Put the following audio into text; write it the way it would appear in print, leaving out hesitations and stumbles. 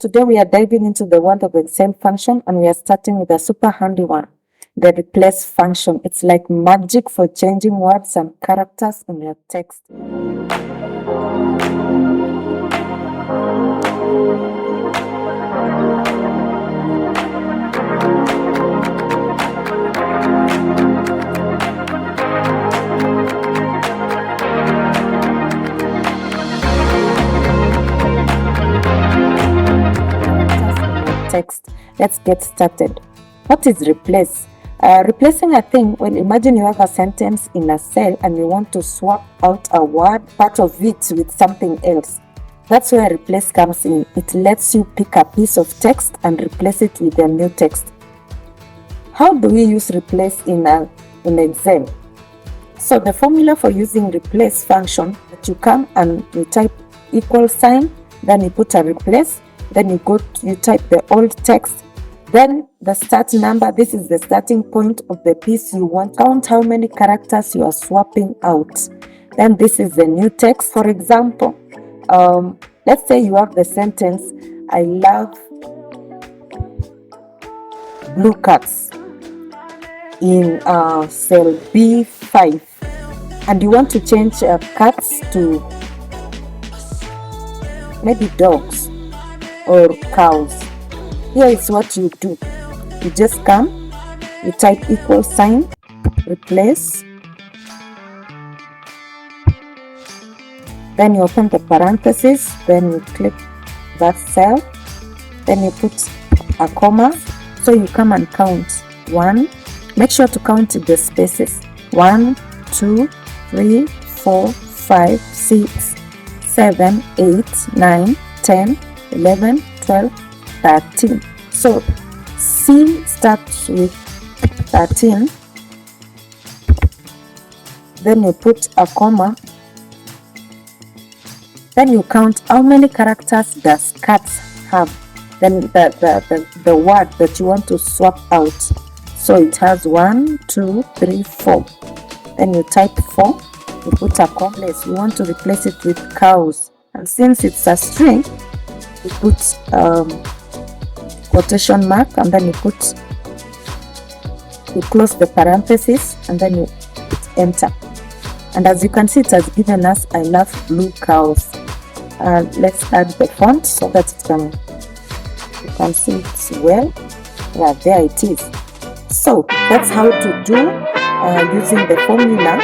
today we are diving into the world of Excel function, and we are starting with a super handy one, the replace function. It's like magic for changing words and characters in your text. Text. Let's get started. What is replace? Replacing a thing, well, imagine you have a sentence in a cell and you want to swap out a word, part of it, with something else. That's where replace comes in. It lets you pick a piece of text and replace it with a new text. How do we use replace in Excel? So the formula for using replace function, that you come and you type equal sign, then you put a replace, then you type the old text, then the start number. This is the starting point of the piece you want. Count how many characters you are swapping out. Then this is the new text. For example, let's say you have the sentence, I love blue cats, in cell B5, and you want to change cats to maybe dogs or cows. Here is what you do. You just come, you type equal sign, replace, then you open the parenthesis, then you click that cell, then you put a comma. So you come and count 1, make sure to count the spaces, 1, 2, 3, 4, 5, 6, 7, 8, 9, 10, 11, 12, 13. So C starts with 13. Then you put a comma. Then you count how many characters does cats have. Then the word that you want to swap out. So it has 1, 2, 3, 4. Then you type 4. You put a comma. You want to replace it with cows. And since it's a string, you put quotation mark, and then you close the parenthesis, and then you hit enter. And as you can see, it has given us I love blue cows. Let's add the font so that you can see it well. Yeah, there it is. So that's how to do using the formula